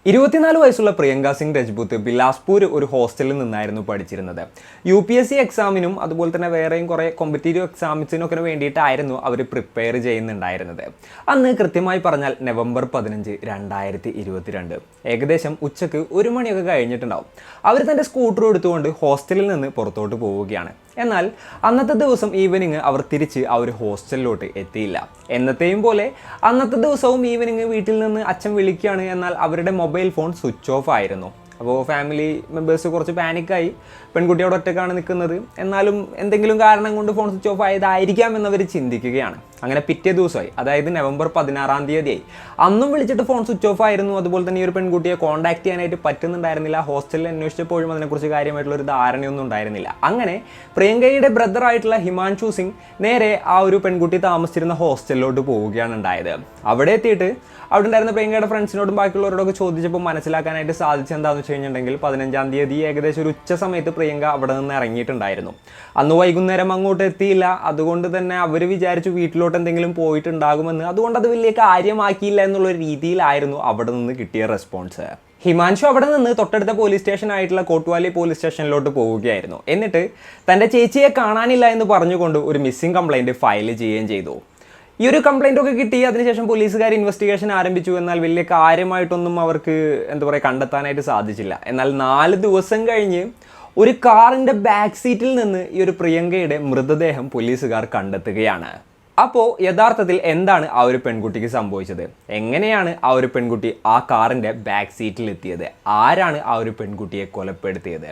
24 വയസ്സുള്ള പ്രിയങ്ക സിംഗ് രജ്പുത്ത് ബിലാസ്പൂർ ഒരു ഹോസ്റ്റലിൽ നിന്നായിരുന്നു പഠിച്ചിരുന്നത്. UPSC എക്സാമിനും അതുപോലെ തന്നെ വേറെയും കുറേ കോമ്പറ്റേറ്റീവ് എക്സാംസിനൊക്കെ വേണ്ടിയിട്ടായിരുന്നു അവർ പ്രിപ്പയർ ചെയ്യുന്നുണ്ടായിരുന്നത്. അന്ന് കൃത്യമായി പറഞ്ഞാൽ നവംബർ 15, 2022 ഏകദേശം ഉച്ചക്ക് 1 മണിയൊക്കെ കഴിഞ്ഞിട്ടുണ്ടാവും. അവർ തൻ്റെ സ്കൂട്ടർ എടുത്തുകൊണ്ട് ഹോസ്റ്റലിൽ നിന്ന് പുറത്തോട്ട് പോവുകയാണ്. എന്നാൽ അന്നത്തെ ദിവസം ഈവനിങ് അവർ തിരിച്ച് ആ ഒരു ഹോസ്റ്റലിലോട്ട് എത്തിയില്ല. എന്നത്തെയും പോലെ അന്നത്തെ ദിവസവും ഈവനിങ് വീട്ടിൽ നിന്ന് അച്ഛൻ വിളിക്കുകയാണ്. എന്നാൽ അവരുടെ മൊബൈൽ ഫോൺ സ്വിച്ച് ഓഫ് ആയിരുന്നു. അപ്പോൾ ഫാമിലി മെമ്പേഴ്സ് കുറച്ച് പാനിക്കായി. പെൺകുട്ടി അവിടെ ഒറ്റക്കാണ് നിൽക്കുന്നത്, എന്നാലും എന്തെങ്കിലും കാരണം കൊണ്ട് ഫോൺ സ്വിച്ച് ഓഫ് ആയതായിരിക്കാം എന്നവർ ചിന്തിക്കുകയാണ്. അങ്ങനെ പിറ്റേ ദിവസമായി, അതായത് നവംബർ 16-ാം തീയതിയായി. അന്നും വിളിച്ചിട്ട് ഫോൺ സ്വിച്ച് ഓഫ് ആയിരുന്നു. അതുപോലെ തന്നെ ഈ ഒരു പെൺകുട്ടിയെ കോൺടാക്ട് ചെയ്യാനായിട്ട് പറ്റുന്നുണ്ടായിരുന്നില്ല. ഹോസ്റ്റലിൽ അന്വേഷിച്ചപ്പോഴും അതിനെക്കുറിച്ച് കാര്യമായിട്ടുള്ള ഒരു ധാരണയൊന്നും ഉണ്ടായിരുന്നില്ല. അങ്ങനെ പ്രിയങ്കയുടെ ബ്രദർ ആയിട്ടുള്ള ഹിമാൻഷു സിംഗ് നേരെ ആ ഒരു പെൺകുട്ടി താമസിച്ചിരുന്ന ഹോസ്റ്റലിലോട്ട് പോവുകയാണ് ഉണ്ടായത്. അവിടെ എത്തിയിട്ട് അവിടെ ഉണ്ടായിരുന്ന പ്രിയങ്കയുടെ ഫ്രണ്ട്സിനോടും ബാക്കിയുള്ളവരോടൊക്കെ ചോദിച്ചപ്പോൾ മനസ്സിലാക്കാനായിട്ട് സാധിച്ചെന്താണെന്ന് വെച്ച് കഴിഞ്ഞിട്ടുണ്ടെങ്കിൽ 15-ാം തീയതി ഏകദേശം ഒരു ഉച്ച സമയത്ത് പ്രിയങ്ക അവിടെ നിന്ന് ഇറങ്ങിയിട്ടുണ്ടായിരുന്നു. അന്ന് വൈകുന്നേരം അങ്ങോട്ട് എത്തിയില്ല. അതുകൊണ്ട് തന്നെ അവർ വിചാരിച്ചു വീട്ടിലോട്ട് എന്തെങ്കിലും പോയിട്ടുണ്ടാകുമെന്ന്. അതുകൊണ്ട് അത് വലിയ കാര്യമാക്കിയില്ല എന്നുള്ള രീതിയിലായിരുന്നു അവിടെ നിന്ന് കിട്ടിയ റെസ്പോൺസ്. ഹിമാൻഷു അവിടെ നിന്ന് തൊട്ടടുത്ത പോലീസ് സ്റ്റേഷൻ ആയിട്ടുള്ള കോട്ട്വാലി പോലീസ് സ്റ്റേഷനിലോട്ട് പോവുകയായിരുന്നു. എന്നിട്ട് തൻ്റെ ചേച്ചിയെ കാണാനില്ല എന്ന് പറഞ്ഞുകൊണ്ട് ഒരു മിസ്സിംഗ് കംപ്ലൈൻറ്റ് ഫയൽ ചെയ്യുകയും ചെയ്തു. ഈ ഒരു കംപ്ലൈൻ്റ് ഒക്കെ കിട്ടി. അതിനുശേഷം പോലീസുകാർ ഇൻവെസ്റ്റിഗേഷൻ ആരംഭിച്ചു. എന്നാൽ വലിയ കാര്യമായിട്ടൊന്നും അവർക്ക് കണ്ടെത്താനായിട്ട് സാധിച്ചില്ല. എന്നാൽ 4 ദിവസം കഴിഞ്ഞ് ഒരു കാറിൻ്റെ ബാക്ക് സീറ്റിൽ നിന്ന് ഈ ഒരു പ്രിയങ്കയുടെ മൃതദേഹം പോലീസുകാർ കണ്ടെത്തുകയാണ്. അപ്പോൾ യഥാർത്ഥത്തിൽ എന്താണ് ആ ഒരു പെൺകുട്ടിക്ക് സംഭവിച്ചത്? എങ്ങനെയാണ് ആ ഒരു പെൺകുട്ടി ആ കാറിൻ്റെ ബാക്ക് സീറ്റിൽ എത്തിയത്? ആരാണ് ആ ഒരു പെൺകുട്ടിയെ കൊലപ്പെടുത്തിയത്?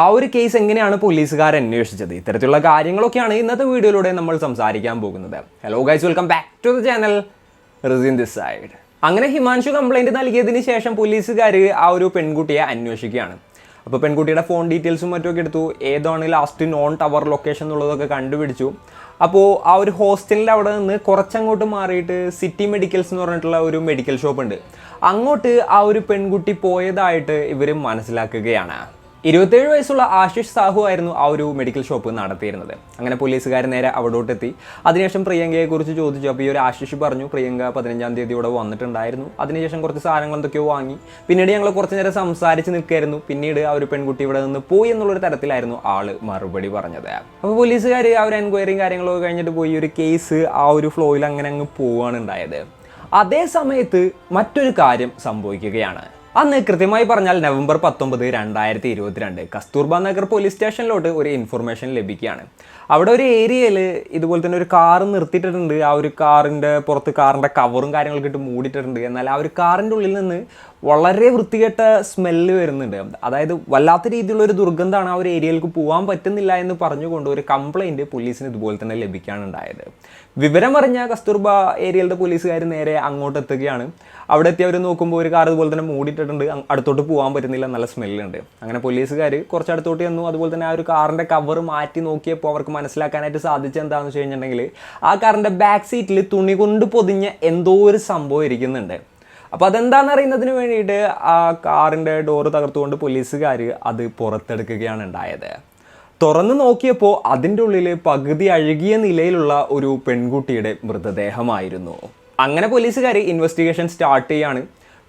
ആ ഒരു കേസ് എങ്ങനെയാണ് പോലീസുകാർ അന്വേഷിച്ചത്? ഇത്തരത്തിലുള്ള കാര്യങ്ങളൊക്കെയാണ് ഇന്നത്തെ വീഡിയോയിലൂടെ നമ്മൾ സംസാരിക്കാൻ പോകുന്നത്. Hello guys, welcome back to the channel, Risin this side. അങ്ങനെ ഹിമാൻഷു കംപ്ലൈൻറ്റ് നൽകിയതിന് ശേഷം പോലീസുകാർ ആ ഒരു പെൺകുട്ടിയെ അന്വേഷിക്കുകയാണ്. അപ്പോൾ പെൺകുട്ടിയുടെ ഫോൺ ഡീറ്റെയിൽസും മറ്റുമൊക്കെ എടുത്തു. ഏതാണ് ലാസ്റ്റ് നോൺ ടവർ ലൊക്കേഷൻ എന്നുള്ളതൊക്കെ കണ്ടുപിടിച്ചു. അപ്പോൾ ആ ഒരു ഹോസ്റ്റലിൻ്റെ അവിടെ നിന്ന് കുറച്ചങ്ങോട്ട് മാറിയിട്ട് സിറ്റി മെഡിക്കൽസ് എന്ന് പറഞ്ഞിട്ടുള്ള ഒരു മെഡിക്കൽ ഷോപ്പ് ഉണ്ട്. അങ്ങോട്ട് ആ ഒരു പെൺകുട്ടി പോയതായിട്ട് ഇവർ മനസ്സിലാക്കുകയാണ്. 27 വയസ്സുള്ള ആശിഷ് സാഹു ആയിരുന്നു ആ ഒരു മെഡിക്കൽ ഷോപ്പ് നടത്തിയിരുന്നത്. അങ്ങനെ പോലീസുകാർ നേരെ അവിടോട്ടെത്തി. അതിനുശേഷം പ്രിയങ്കയെക്കുറിച്ച് ചോദിച്ചു. അപ്പോൾ ഈ ഒരു ആശിഷ് പറഞ്ഞു പ്രിയങ്ക 15-ാം തീയതി ഇവിടെ വന്നിട്ടുണ്ടായിരുന്നു. അതിനുശേഷം കുറച്ച് സാധനങ്ങൾ എന്തൊക്കെയോ വാങ്ങി. പിന്നീട് ഞങ്ങൾ കുറച്ച് നേരം സംസാരിച്ച് നിൽക്കുകയായിരുന്നു. പിന്നീട് ആ ഒരു പെൺകുട്ടി ഇവിടെ നിന്ന് പോയി എന്നുള്ളൊരു തരത്തിലായിരുന്നു ആള് മറുപടി പറഞ്ഞത്. അപ്പോൾ പോലീസുകാർ ആ ഒരു എൻക്വയറിയും കാര്യങ്ങളൊക്കെ കഴിഞ്ഞിട്ട് പോയി. ഒരു കേസ് ആ ഒരു ഫ്ലോയിൽ അങ്ങനെ അങ്ങ് പോവുകയാണ് ഉണ്ടായത്. അതേ സമയത്ത് മറ്റൊരു കാര്യം സംഭവിക്കുകയാണ്. അന്ന് കൃത്യമായി പറഞ്ഞാൽ നവംബർ 19, 2022 കസ്തൂർബ നഗർ പോലീസ് സ്റ്റേഷനിലോട്ട് ഒരു ഇൻഫർമേഷൻ ലഭിക്കുകയാണ്. അവിടെ ഒരു ഏരിയയിൽ ഇതുപോലെ തന്നെ ഒരു കാർ നിർത്തിയിട്ടുണ്ട്. ആ ഒരു കാറിൻ്റെ പുറത്ത് കാറിൻ്റെ കവറും കാര്യങ്ങളൊക്കെ ഇട്ട് മൂടിയിട്ടുണ്ട്. എന്നാൽ ആ ഒരു കാറിൻ്റെ ഉള്ളിൽ നിന്ന് വളരെ വൃത്തികെട്ട സ്മെല്ല് വരുന്നുണ്ട്. അതായത് വല്ലാത്ത രീതിയിലുള്ള ഒരു ദുർഗന്ധമാണ്. ആ ഒരു ഏരിയയിലേക്ക് പോകാൻ പറ്റുന്നില്ല എന്ന് പറഞ്ഞുകൊണ്ട് ഒരു കംപ്ലൈൻറ്റ് പോലീസിന് ഇതുപോലെ തന്നെ ലഭിക്കാനുണ്ടായത്. വിവരമറിഞ്ഞ കസ്തൂർബ ഏരിയയിലെ പോലീസുകാർ നേരെ അങ്ങോട്ട് എത്തുകയാണ്. അവിടെ എത്തി അവർ നോക്കുമ്പോൾ ഒരു കാർ ഇതുപോലെ തന്നെ മൂടിയിട്ടുണ്ട്. അടുത്തോട്ട് പോകാൻ പറ്റുന്നില്ല, നല്ല സ്മെല്ലുണ്ട്. അങ്ങനെ പോലീസുകാർ കുറച്ച് അടുത്തോട്ട് ചെന്നു. അതുപോലെ തന്നെ ആ ഒരു കാറിൻ്റെ കവർ മാറ്റി നോക്കിയപ്പോൾ അവർക്ക് മനസ്സിലാക്കാനായിട്ട് സാധിച്ചത് എന്താണെന്ന് വെച്ച് കഴിഞ്ഞിട്ടുണ്ടെങ്കിൽ ആ കാറിൻ്റെ ബാക്ക് സീറ്റിൽ തുണി കൊണ്ട് പൊതിഞ്ഞ എന്തോ ഒരു സംഭവം ഇരിക്കുന്നുണ്ട്. അപ്പോൾ അതെന്താണെന്ന് അറിയുന്നതിന് വേണ്ടിയിട്ട് ആ കാറിൻ്റെ ഡോറ് തകർത്തുകൊണ്ട് പോലീസുകാർ അത് പുറത്തെടുക്കുകയാണ് ഉണ്ടായത്. തുറന്നു നോക്കിയപ്പോൾ അതിൻ്റെ ഉള്ളിൽ പകുതി അഴുകിയ നിലയിലുള്ള ഒരു പെൺകുട്ടിയുടെ മൃതദേഹമായിരുന്നു. അങ്ങനെ പോലീസുകാർ ഇൻവെസ്റ്റിഗേഷൻ സ്റ്റാർട്ട് ചെയ്യാണ്.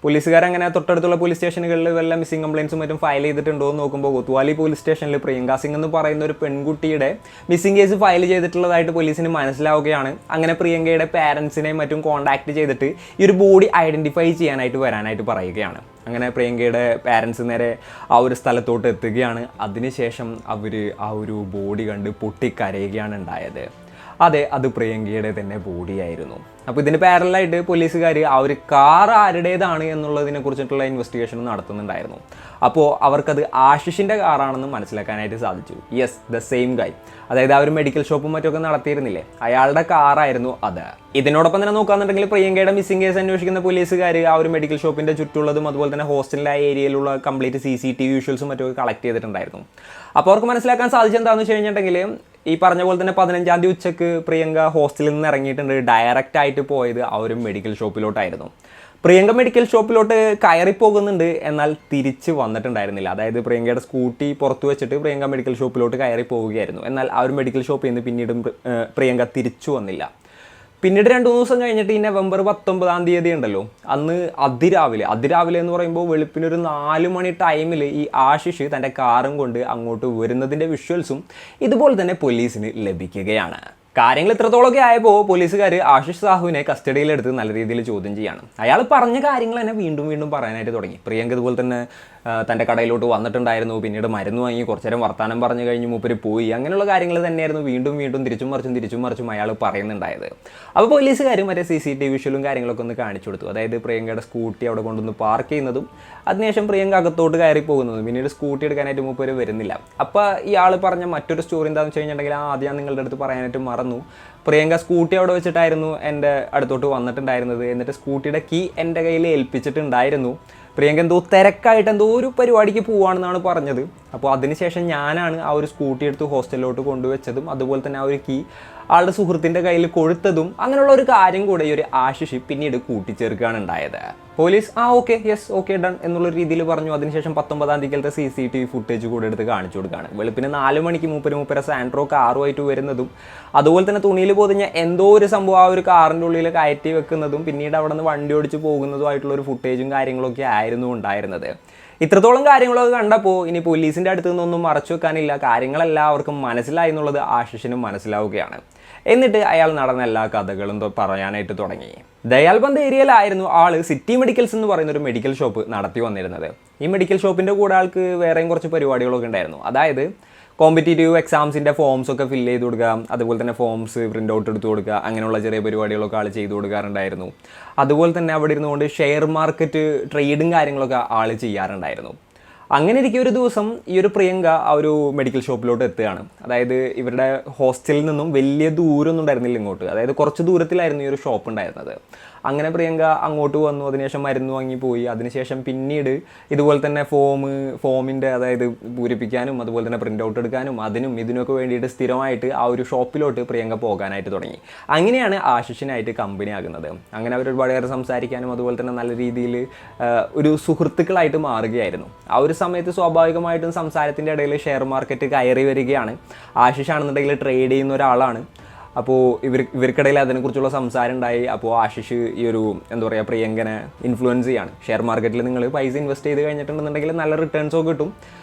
പോലീസുകാരങ്ങനെ തൊട്ടടുത്തുള്ള പോലീസ് സ്റ്റേഷനുകളിൽ വല്ല മിസ്സിംഗ് കംപ്ലയിൻസും മറ്റും ഫയൽ ചെയ്തിട്ടുണ്ടോ എന്ന് നോക്കുമ്പോൾ കൊത്വാലി പോലീസ് സ്റ്റേഷനിൽ പ്രിയങ്ക സിംഗ് എന്ന് പറയുന്ന ഒരു പെൺകുട്ടിയുടെ മിസ്സിംഗ് കേസ് ഫയൽ ചെയ്തിട്ടുള്ളതായിട്ട് പോലീസിന് മനസ്സിലാവുകയാണ്. അങ്ങനെ പ്രിയങ്കയുടെ പാരൻസിനെയും മറ്റും കോൺടാക്ട് ചെയ്തിട്ട് ഈ ഒരു ബോഡി ഐഡൻറ്റിഫൈ ചെയ്യാനായിട്ട് വരാനായിട്ട് പറയുകയാണ്. അങ്ങനെ പ്രിയങ്കയുടെ പാരൻസ് നേരെ ആ ഒരു സ്ഥലത്തോട്ട് എത്തുകയാണ്. അതിനുശേഷം അവർ ആ ഒരു ബോഡി കണ്ട് പൊട്ടിക്കരയുകയാണ് ഉണ്ടായത്. അതെ, അത് പ്രിയങ്കയുടെ തന്നെ ബോഡിയായിരുന്നു. അപ്പോൾ ഇതിന് പാരലായിട്ട് പോലീസുകാർ ആ ഒരു കാർ ആരുടേതാണ് എന്നുള്ളതിനെ കുറിച്ചിട്ടുള്ള ഇൻവെസ്റ്റിഗേഷൻ നടത്തുന്നുണ്ടായിരുന്നു. അപ്പോൾ അവർക്കത് ആശിഷിൻ്റെ കാറാണെന്ന് മനസ്സിലാക്കാനായിട്ട് സാധിച്ചു. യെസ്, ദ സെയിം ഗൈ. അതായത് ആ ഒരു മെഡിക്കൽ ഷോപ്പും മറ്റൊക്കെ നടത്തിയിരുന്നില്ലേ, അയാളുടെ കാറായിരുന്നു അത്. ഇതിനോടൊപ്പം തന്നെ നോക്കുകയാണെന്നുണ്ടെങ്കിൽ പ്രിയങ്കയുടെ മിസ്സിംഗ് കേസ് അന്വേഷിക്കുന്ന പോലീസുകാർ ആ ഒരു മെഡിക്കൽ ഷോപ്പിൻ്റെ ചുറ്റുള്ളതും അതുപോലെ തന്നെ ഹോസ്റ്റലിലെ ആ ഏരിയയിലുള്ള കംപ്ലീറ്റ് CCTV വിഷ്വൽസും മറ്റൊക്കെ കളക്ട് ചെയ്തിട്ടുണ്ടായിരുന്നു. അപ്പോൾ അവർക്ക് മനസ്സിലാക്കാൻ സാധിച്ചെന്താണെന്ന് വെച്ച് കഴിഞ്ഞിട്ടുണ്ടെങ്കിൽ ഈ പറഞ്ഞ പോലെ തന്നെ 15-ാം തീയതി ഉച്ചക്ക് പ്രിയങ്ക ഹോസ്റ്റലിൽ നിന്ന് ഇറങ്ങിയിട്ടുണ്ട്. ഡയറക്റ്റ് ആയിട്ട് പോയത് ആ ഒരു മെഡിക്കൽ ഷോപ്പിലോട്ടായിരുന്നു. പ്രിയങ്ക മെഡിക്കൽ ഷോപ്പിലോട്ട് കയറി പോകുന്നുണ്ട്, എന്നാൽ തിരിച്ച് വന്നിട്ടുണ്ടായിരുന്നില്ല. അതായത് പ്രിയങ്കയുടെ സ്കൂട്ടി പുറത്തു വെച്ചിട്ട് പ്രിയങ്ക മെഡിക്കൽ ഷോപ്പിലോട്ട് കയറി പോവുകയായിരുന്നു. എന്നാൽ ആ ഒരു മെഡിക്കൽ ഷോപ്പിൽ നിന്ന് പിന്നീട് പ്രിയങ്ക തിരിച്ചു വന്നില്ല. പിന്നീട് 2-3 ദിവസം കഴിഞ്ഞിട്ട് ഈ നവംബർ 19 ഉണ്ടല്ലോ, അന്ന് അതിരാവിലെ എന്ന് പറയുമ്പോൾ വെളുപ്പിനൊരു 4 മണി ടൈമിൽ ഈ ആശിഷ് തൻ്റെ കാറും കൊണ്ട് അങ്ങോട്ട് വരുന്നതിൻ്റെ വിഷ്വൽസും ഇതുപോലെ തന്നെ പോലീസിന് ലഭിക്കുകയാണ്. കാര്യങ്ങൾ ഇത്രത്തോളമൊക്കെ ആയപ്പോൾ പോലീസുകാർ ആശിഷ് സാഹുവിനെ കസ്റ്റഡിയിലെടുത്ത് നല്ല രീതിയിൽ ചോദ്യം ചെയ്യാണ്. അയാൾ പറഞ്ഞ കാര്യങ്ങൾ തന്നെ വീണ്ടും പറയാനായിട്ട് തുടങ്ങി. പ്രിയങ്ക ഇതുപോലെ തന്നെ തൻ്റെ കടയിലോട്ട് വന്നിട്ടുണ്ടായിരുന്നു, പിന്നീട് മരുന്ന് വാങ്ങി കുറച്ചു നേരം വർത്താനം പറഞ്ഞു കഴിഞ്ഞ് മൂപ്പര് പോയി, അങ്ങനെയുള്ള കാര്യങ്ങൾ തന്നെയായിരുന്നു വീണ്ടും തിരിച്ചും മറിച്ചും അയാൾ പറയുന്നുണ്ടായത്. അപ്പോൾ പോലീസുകാർ മറ്റേ CCTV വിഷ്വലും കാര്യങ്ങളൊക്കെ ഒന്ന് കാണിച്ചു കൊടുത്തു. അതായത് പ്രിയങ്കയുടെ സ്കൂട്ടി അവിടെ കൊണ്ടൊന്ന് പാർക്ക് ചെയ്യുന്നതും അതിനുശേഷം പ്രിയങ്ക അകത്തോട്ട് കയറി പോകുന്നതും പിന്നീട് സ്കൂട്ടി എടുക്കാനായിട്ട് മൂപ്പര് വരുന്നില്ല. അപ്പോൾ ഇയാൾ പറഞ്ഞ മറ്റൊരു സ്റ്റോറി എന്താണെന്ന് വെച്ച് കഴിഞ്ഞിട്ടുണ്ടെങ്കിൽ ആദ്യം ഞാൻ നിങ്ങളുടെ അടുത്ത് പറയാനായിട്ട് മറന്നു. പ്രിയങ്ക സ്കൂട്ടി അവിടെ വെച്ചിട്ടായിരുന്നു എൻ്റെ അടുത്തോട്ട് വന്നിട്ടുണ്ടായിരുന്നത്. എന്നിട്ട് സ്കൂട്ടിയുടെ കീ എൻ്റെ കയ്യിൽ ഏൽപ്പിച്ചിട്ടുണ്ടായിരുന്നു. പ്രിയങ്ക എന്തോ തിരക്കായിട്ട് എന്തോ ഒരു പരിപാടിക്ക് പോവാണെന്നാണ് പറഞ്ഞത്. അപ്പോൾ അതിനുശേഷം ഞാനാണ് ആ ഒരു സ്കൂട്ടി എടുത്ത് ഹോസ്റ്റലിലോട്ട് കൊണ്ടുവച്ചതും അതുപോലെ തന്നെ ആ ഒരു കീ ആളുടെ സുഹൃത്തിൻ്റെ കയ്യിൽ കൊടുത്തതും അങ്ങനെയുള്ള ഒരു കാര്യം കൂടെ ഈ ഒരു ആശിഷ് പിന്നീട് കൂട്ടിച്ചേർക്കുകയാണ് ഉണ്ടായത്. പോലീസ് ഓക്കെ ഡൺ എന്നുള്ള രീതിയിൽ പറഞ്ഞു. അതിനുശേഷം 19-ാം തീയതിയിലത്തെ CCTV ഫുട്ടേജ് കൂടെ എടുത്ത് കാണിച്ചു കൊടുക്കുകയാണ്. വെളുപ്പിന് 4 മണിക്ക് മൂപ്പര സാൻഡ്രോ കാറുമായിട്ട് വരുന്നതും അതുപോലെ തന്നെ തുണിയിൽ പൊതിഞ്ഞ എന്തോ ഒരു സംഭവം ആ ഒരു കാറിൻ്റെ ഉള്ളിൽ കയറ്റി വെക്കുന്നതും പിന്നീട് അവിടെ നിന്ന് വണ്ടി ഓടിച്ച് പോകുന്നതുമായിട്ടുള്ള ഒരു ഫുട്ടേജും കാര്യങ്ങളൊക്കെ ആയിരുന്നു ഉണ്ടായിരുന്നത്. ഇത്രത്തോളം കാര്യങ്ങളൊക്കെ കണ്ടപ്പോൾ ഇനി പോലീസിൻ്റെ അടുത്ത് നിന്നൊന്നും മറച്ചു വെക്കാനില്ല, കാര്യങ്ങളെല്ലാവർക്കും മനസ്സിലായി എന്നുള്ളത് ആശിഷിനും മനസ്സിലാവുകയാണ്. എന്നിട്ട് അയാൾ നടന്ന എല്ലാ കഥകളും പറയാനായിട്ട് തുടങ്ങി. ദയാൽബന്ദ് ഏരിയയിലായിരുന്നു ആള് സിറ്റി മെഡിക്കൽസ് എന്ന് പറയുന്ന ഒരു മെഡിക്കൽ ഷോപ്പ് നടത്തി വന്നിരുന്നത്. ഈ മെഡിക്കൽ ഷോപ്പിൻ്റെ കൂടെ ആൾക്ക് വേറെയും കുറച്ച് പരിപാടികളൊക്കെ ഉണ്ടായിരുന്നു. അതായത് കോമ്പറ്റേറ്റീവ് എക്സാംസിൻ്റെ ഫോംസ് ഒക്കെ ഫില്ല് ചെയ്ത് കൊടുക്കുക, അതുപോലെ തന്നെ ഫോംസ് പ്രിൻ്റ് ഔട്ട് എടുത്ത് കൊടുക്കുക, അങ്ങനെയുള്ള ചെറിയ പരിപാടികളൊക്കെ ആൾ ചെയ്തു കൊടുക്കാറുണ്ടായിരുന്നു. അതുപോലെ തന്നെ അവിടെ ഇരുന്നുകൊണ്ട് ഷെയർ മാർക്കറ്റ് ട്രേഡും കാര്യങ്ങളൊക്കെ ആൾ ചെയ്യാറുണ്ടായിരുന്നു. അങ്ങനെ ഇരിക്കും ഒരു ദിവസം ഈ ഒരു പ്രിയങ്ക ആ ഒരു മെഡിക്കൽ ഷോപ്പിലോട്ട് എത്തുകയാണ്. അതായത് ഇവരുടെ ഹോസ്റ്റലിൽ നിന്നും വലിയ ദൂരമൊന്നും ഉണ്ടായിരുന്നില്ല ഇങ്ങോട്ട്, അതായത് കുറച്ച് ദൂരത്തിലായിരുന്നു ഈ ഒരു ഷോപ്പ് ഉണ്ടായിരുന്നത്. അങ്ങനെ പ്രിയങ്ക അങ്ങോട്ട് വന്നു, അതിനുശേഷം മരുന്ന് വാങ്ങി പോയി. അതിനുശേഷം പിന്നീട് ഇതുപോലെ തന്നെ ഫോമിൻ്റെ അതായത് പൂരിപ്പിക്കാനും അതുപോലെ തന്നെ പ്രിൻ്റ് ഔട്ട് എടുക്കാനും ഇതിനൊക്കെ വേണ്ടിയിട്ട് സ്ഥിരമായിട്ട് ആ ഒരു ഷോപ്പിലോട്ട് പ്രിയങ്ക പോകാനായിട്ട് തുടങ്ങി. അങ്ങനെയാണ് ആശിഷിനായിട്ട് കമ്പനി ആകുന്നത്. അങ്ങനെ അവർ ഒരുപാടേറെ സംസാരിക്കാനും അതുപോലെ തന്നെ നല്ല രീതിയിൽ ഒരു സുഹൃത്തുക്കളായിട്ട് മാറുകയായിരുന്നു. ആ ഒരു സമയത്ത് സ്വാഭാവികമായിട്ടും സംസാരത്തിൻ്റെ ഇടയിൽ ഷെയർ മാർക്കറ്റ് കയറി വരികയാണ്. ആശിഷാണെന്നുണ്ടെങ്കിൽ ട്രേഡ് ചെയ്യുന്ന ഒരാളാണ്. അപ്പോൾ ഇവർക്കിടയിൽ അതിനെക്കുറിച്ചുള്ള സംസാരം ഉണ്ടായി. അപ്പോൾ ആശിഷ് ഈ ഒരു പ്രിയങ്കനെ ഇൻഫ്ലുവൻസ് ചെയ്യാണ്. ഷെയർ മാർക്കറ്റിൽ നിങ്ങൾ പൈസ ഇൻവെസ്റ്റ് ചെയ്ത് കഴിഞ്ഞിട്ടുണ്ടെന്നുണ്ടെങ്കിൽ നല്ല റിട്ടേൺസൊക്കെ കിട്ടും.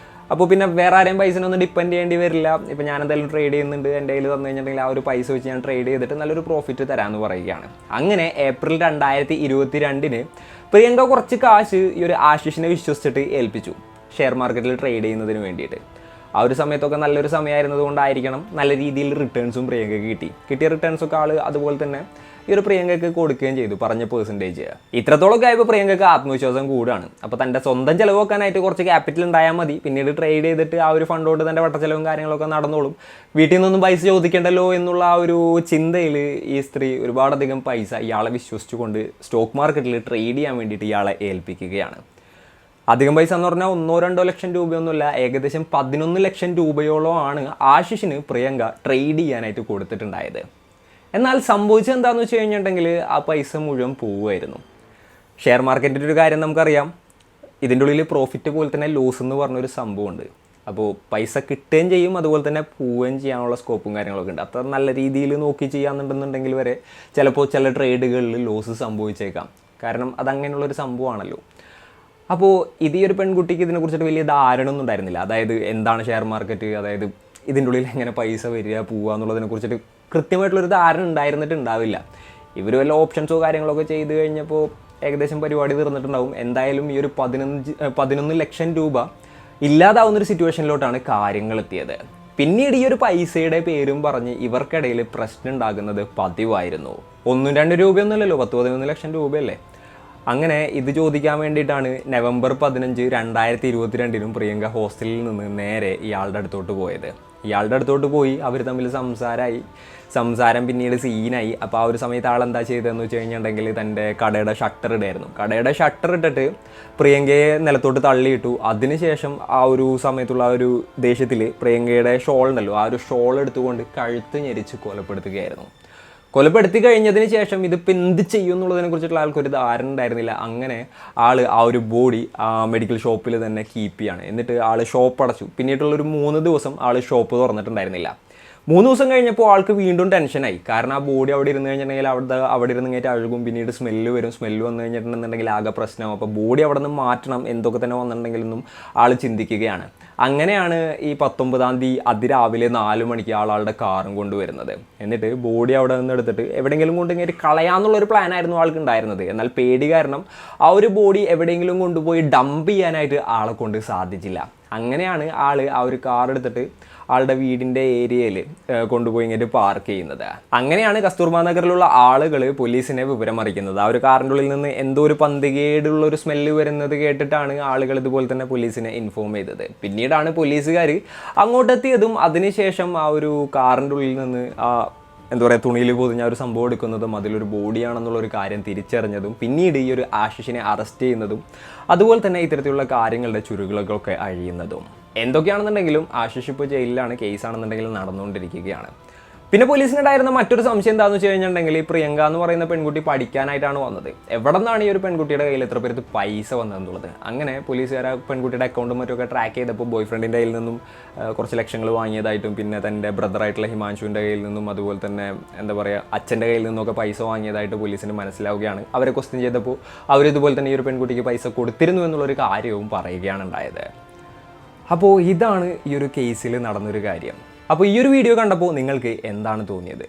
അപ്പോൾ പിന്നെ വേറെ ആരെയും പൈസനൊന്നും ഡിപ്പെൻഡ് ചെയ്യേണ്ടി വരില്ല. ഇപ്പോൾ ഞാൻ എന്തായാലും ട്രേഡ് ചെയ്യുന്നുണ്ട്, എൻ്റെ കയ്യിൽ തന്നു കഴിഞ്ഞിട്ടുണ്ടെങ്കിൽ ആ ഒരു പൈസ വെച്ച് ഞാൻ ട്രേഡ് ചെയ്തിട്ട് നല്ലൊരു പ്രോഫിറ്റ് തരാമെന്ന് പറയുകയാണ്. അങ്ങനെ ഏപ്രിൽ 2022 പ്രിയങ്ക കുറച്ച് കാശ് ഈ ഒരു ആശിഷിനെ വിശ്വസിച്ചിട്ട് ഏൽപ്പിച്ചു ഷെയർ മാർക്കറ്റിൽ ട്രേഡ് ചെയ്യുന്നതിന് വേണ്ടിയിട്ട്. ആ ഒരു സമയത്തൊക്കെ നല്ലൊരു സമയമായിരുന്നത് കൊണ്ടായിരിക്കണം നല്ല രീതിയിൽ റിട്ടേൺസും പ്രിയങ്കയ്ക്ക് കിട്ടിയ റിട്ടേൺസൊക്കെ ആൾ അതുപോലെ തന്നെ ഈ ഒരു പ്രിയങ്കയ്ക്ക് കൊടുക്കുകയും ചെയ്തു പറഞ്ഞ പെർസെൻറ്റേജ്. ഇത്രത്തോളമൊക്കെ ആയപ്പോൾ പ്രിയങ്കയ്ക്ക് ആത്മവിശ്വാസം കൂടുകയാണ്. അപ്പോൾ തൻ്റെ സ്വന്തം ചിലവ് വെക്കാനായിട്ട് കുറച്ച് ക്യാപിറ്റൽ ഉണ്ടായാൽ മതി, പിന്നീട് ട്രേഡ് ചെയ്തിട്ട് ആ ഒരു ഫണ്ടോട്ട് തൻ്റെ വട്ടച്ചെലവും കാര്യങ്ങളൊക്കെ നടന്നോളും, വീട്ടിൽ നിന്നൊന്നും പൈസ ചോദിക്കേണ്ടല്ലോ എന്നുള്ള ആ ഒരു ചിന്തയിൽ ഈ സ്ത്രീ ഒരുപാടധികം പൈസ ഇയാളെ വിശ്വസിച്ചുകൊണ്ട് സ്റ്റോക്ക് മാർക്കറ്റിൽ ട്രേഡ് ചെയ്യാൻ വേണ്ടിയിട്ട് ഇയാളെ ഏൽപ്പിക്കുകയാണ്. അധികം പൈസ എന്ന് പറഞ്ഞാൽ 1-2 ലക്ഷം രൂപയൊന്നുമില്ല, ഏകദേശം 11 ലക്ഷം രൂപയോളം ആണ് ആശിഷിന് പ്രിയങ്ക ട്രേഡ് ചെയ്യാനായിട്ട് കൊടുത്തിട്ടുണ്ടായത്. എന്നാൽ സംഭവിച്ചത് എന്താണെന്ന് വെച്ച് കഴിഞ്ഞിട്ടുണ്ടെങ്കിൽ ആ പൈസ മുഴുവൻ പോവുമായിരുന്നു. ഷെയർ മാർക്കറ്റിൻ്റെ ഒരു കാര്യം നമുക്കറിയാം, ഇതിൻ്റെ ഉള്ളിൽ പ്രോഫിറ്റ് പോലെ തന്നെ ലോസ് എന്ന് പറഞ്ഞൊരു സംഭവമുണ്ട്. അപ്പോൾ പൈസ കിട്ടുകയും ചെയ്യും, അതുപോലെ തന്നെ പോവുകയും ചെയ്യാനുള്ള സ്കോപ്പും കാര്യങ്ങളൊക്കെ ഉണ്ട്. അത്ര നല്ല രീതിയിൽ നോക്കി ചെയ്യാന്നുണ്ടെന്നുണ്ടെങ്കിൽ വരെ ചിലപ്പോൾ ചില ട്രേഡുകളിൽ ലോസ് സംഭവിച്ചേക്കാം, കാരണം അതങ്ങനെയുള്ളൊരു സംഭവമാണല്ലോ. അപ്പോൾ ഇത് ഈ ഒരു പെൺകുട്ടിക്ക് ഇതിനെക്കുറിച്ചിട്ട് വലിയ ധാരണ ഒന്നും ഉണ്ടായിരുന്നില്ല. അതായത് എന്താണ് ഷെയർ മാർക്കറ്റ്, അതായത് ഇതിൻ്റെ ഉള്ളിൽ എങ്ങനെ പൈസ വരിക പോവുക എന്നുള്ളതിനെക്കുറിച്ചിട്ട് കൃത്യമായിട്ടുള്ളൊരു ധാരണ ഉണ്ടാവില്ല. ഇവർ വല്ല ഓപ്ഷൻസോ കാര്യങ്ങളൊക്കെ ചെയ്ത് കഴിഞ്ഞപ്പോൾ ഏകദേശം പരിപാടി തീർന്നിട്ടുണ്ടാവും. എന്തായാലും ഈ ഒരു 11 ലക്ഷം രൂപ ഇല്ലാതാവുന്നൊരു സിറ്റുവേഷനിലോട്ടാണ് കാര്യങ്ങൾ എത്തിയത്. പിന്നീട് ഈ ഒരു പൈസയുടെ പേരും പറഞ്ഞ് ഇവർക്കിടയിൽ പ്രശ്നം ഉണ്ടാകുന്നത് പതിവായിരുന്നു. 1-2 രൂപയൊന്നുമല്ലല്ലോ, 10-11 ലക്ഷം രൂപയല്ലേ. അങ്ങനെ ഇത് ചോദിക്കാൻ വേണ്ടിയിട്ടാണ് നവംബർ 15, 2022 പ്രിയങ്ക ഹോസ്റ്റലിൽ നിന്ന് നേരെ ഇയാളുടെ അടുത്തോട്ട് പോയത്. ഇയാളുടെ അടുത്തോട്ട് പോയി അവർ തമ്മിൽ സംസാരം പിന്നീട് സീനായി. അപ്പോൾ ആ ഒരു സമയത്ത് ആളെന്താ ചെയ്തതെന്ന് വെച്ച് കഴിഞ്ഞിട്ടുണ്ടെങ്കിൽ തൻ്റെ കടയുടെ ഷട്ടർ ഇടായിരുന്നു. കടയുടെ ഷട്ടർ ഇട്ടിട്ട് പ്രിയങ്കയെ നിലത്തോട്ട് തള്ളിയിട്ടു. അതിനുശേഷം ആ ഒരു സമയത്തുള്ള ആ ഒരു ദേഷ്യത്തിൽ പ്രിയങ്കയുടെ ഷോൾ ഉണ്ടല്ലോ, ആ ഒരു ഷോൾ എടുത്തുകൊണ്ട് കഴുത്ത് ഞെരിച്ച് കൊലപ്പെടുത്തുകയായിരുന്നു. കൊലപ്പെടുത്തി കഴിഞ്ഞതിന് ശേഷം ഇതിപ്പോൾ എന്ത് ചെയ്യും എന്നുള്ളതിനെ കുറിച്ചിട്ടുള്ള ആൾക്കൊരു ധാരണ ഉണ്ടായിരുന്നില്ല. അങ്ങനെ ആൾ ആ ഒരു ബോഡി ആ മെഡിക്കൽ ഷോപ്പിൽ തന്നെ കീപ്പ് ചെയ്യാണ്. എന്നിട്ട് ആൾ ഷോപ്പ് അടച്ചു. പിന്നീടുള്ളൊരു 3 ദിവസം ആൾ ഷോപ്പ് തുറന്നിട്ടുണ്ടായിരുന്നില്ല. 3 ദിവസം കഴിഞ്ഞപ്പോൾ ആൾക്ക് വീണ്ടും ടെൻഷനായി. കാരണം ആ ബോഡി അവിടെ ഇരുന്ന് കഴിഞ്ഞിട്ടുണ്ടെങ്കിൽ അവിടെ ഇരുന്ന് കഴിഞ്ഞിട്ട് അഴുകും, പിന്നീട് സ്മെല്ല് വരും. സ്മെല്ല് വന്നു കഴിഞ്ഞിട്ടുണ്ടെന്നുണ്ടെങ്കിൽ ആകെ പ്രശ്നമാവും. അപ്പോൾ ബോഡി അവിടെ നിന്ന് മാറ്റണം, എന്തൊക്കെ തന്നെ വന്നിട്ടുണ്ടെങ്കിലൊന്നും ആൾ ചിന്തിക്കുകയാണ്. അങ്ങനെയാണ് ഈ 19-ാം തീയതി അതിരാവിലെ 4 മണിക്ക് ആളുടെ കാറും കൊണ്ടുവരുന്നത്. എന്നിട്ട് ബോഡി അവിടെ നിന്ന് എടുത്തിട്ട് എവിടെയെങ്കിലും കൊണ്ട് ഇങ്ങനെ കളയാന്നുള്ളൊരു പ്ലാനായിരുന്നു ആൾക്ക് ഉണ്ടായിരുന്നത്. എന്നാൽ പേടി കാരണം ആ ഒരു ബോഡി എവിടെയെങ്കിലും കൊണ്ടുപോയി ഡംപ് ചെയ്യാനായിട്ട് ആളെ കൊണ്ട് സാധിച്ചില്ല. അങ്ങനെയാണ് ആൾ ആ ഒരു കാർ എടുത്തിട്ട് ആളുടെ വീടിൻ്റെ ഏരിയയിൽ കൊണ്ടുപോയി ഇങ്ങോട്ട് പാർക്ക് ചെയ്യുന്നത്. അങ്ങനെയാണ് കസ്തൂർബാ നഗറിലുള്ള ആളുകൾ പോലീസിനെ വിവരം അറിയിക്കുന്നത്. ആ ഒരു കാറിൻ്റെ ഉള്ളിൽ നിന്ന് എന്തോ ഒരു പന്തികേടുള്ള ഒരു സ്മെല്ല് വരുന്നത് കേട്ടിട്ടാണ് ആളുകൾ ഇതുപോലെ തന്നെ പോലീസിനെ ഇൻഫോം ചെയ്തത്. പിന്നീടാണ് പോലീസുകാർ അങ്ങോട്ടെത്തിയതും അതിനുശേഷം ആ ഒരു കാറിൻ്റെ ഉള്ളിൽ നിന്ന് എന്താ പറയുക, തുണിയിൽ പൊതിഞ്ഞ ഒരു സംഭവം എടുക്കുന്നതും അതിലൊരു ബോഡിയാണെന്നുള്ളൊരു കാര്യം തിരിച്ചറിഞ്ഞതും പിന്നീട് ഈ ഒരു ആശിഷിനെ അറസ്റ്റ് ചെയ്യുന്നതും അതുപോലെ തന്നെ ഇത്തരത്തിലുള്ള കാര്യങ്ങളുടെ ചുരുളുകളൊക്കെ അഴിയുന്നതും. എന്തൊക്കെയാണെന്നുണ്ടെങ്കിലും ആശിഷ് ഇപ്പോൾ ജയിലിലാണ്, കേസാണെന്നുണ്ടെങ്കിലും നടന്നുകൊണ്ടിരിക്കുകയാണ്. പിന്നെ പോലീസിനുണ്ടായിരുന്ന മറ്റൊരു സംശയം എന്താണെന്ന് വെച്ച് കഴിഞ്ഞിട്ടുണ്ടെങ്കിൽ, ഈ പ്രിയങ്ക എന്ന് പറയുന്ന പെൺകുട്ടി പഠിക്കാനായിട്ടാണ് വന്നത്. എവിടെ നിന്നാണ് ഈ ഒരു പെൺകുട്ടിയുടെ കയ്യിൽ എത്ര പേർക്ക് പൈസ വന്നതെന്നുള്ളത്. അങ്ങനെ പോലീസുകാർ പെൺകുട്ടിയുടെ അക്കൗണ്ടും മറ്റൊക്കെ ട്രാക്ക് ചെയ്തപ്പോൾ ബോയ് ഫ്രണ്ടിൻ്റെ കയ്യിൽ നിന്നും കുറച്ച് ലക്ഷങ്ങൾ വാങ്ങിയതായിട്ടും പിന്നെ തൻ്റെ ബ്രദറായിട്ടുള്ള ഹിമാൻഷുവിൻ്റെ കയ്യിൽ നിന്നും അതുപോലെ തന്നെ എന്താ പറയുക അച്ഛൻ്റെ കയ്യിൽ നിന്നൊക്കെ പൈസ വാങ്ങിയതായിട്ട് പോലീസിന് മനസ്സിലാവുകയാണ്. അവരെ ക്വസ്റ്റ്യൻ ചെയ്തപ്പോൾ അവരിതുപോലെ തന്നെ ഈ ഒരു പെൺകുട്ടിക്ക് പൈസ കൊടുത്തിരുന്നു എന്നുള്ളൊരു കാര്യവും പറയുകയാണ് ഉണ്ടായത്. അപ്പോൾ ഇതാണ് ഈ ഒരു കേസിൽ നടന്നൊരു കാര്യം. അപ്പോൾ ഈ ഒരു വീഡിയോ കണ്ടപ്പോൾ നിങ്ങൾക്ക് എന്താണ് തോന്നിയത്?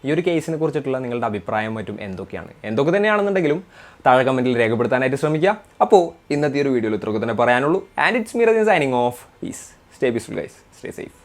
ഈ ഒരു കേസിനെ കുറിച്ചിട്ടുള്ള നിങ്ങളുടെ അഭിപ്രായം മറ്റും എന്തൊക്കെ തന്നെയാണെന്നുണ്ടെങ്കിലും താഴെ കമൻറ്റിൽ രേഖപ്പെടുത്താനായിട്ട് ശ്രമിക്കുക. അപ്പോൾ ഇന്നത്തെ ഒരു വീഡിയോയിൽ ഇത്രയൊക്കെ തന്നെ പറയാനുള്ളൂ. And it's me Rajan signing off. Peace. Stay peaceful guys. Stay safe.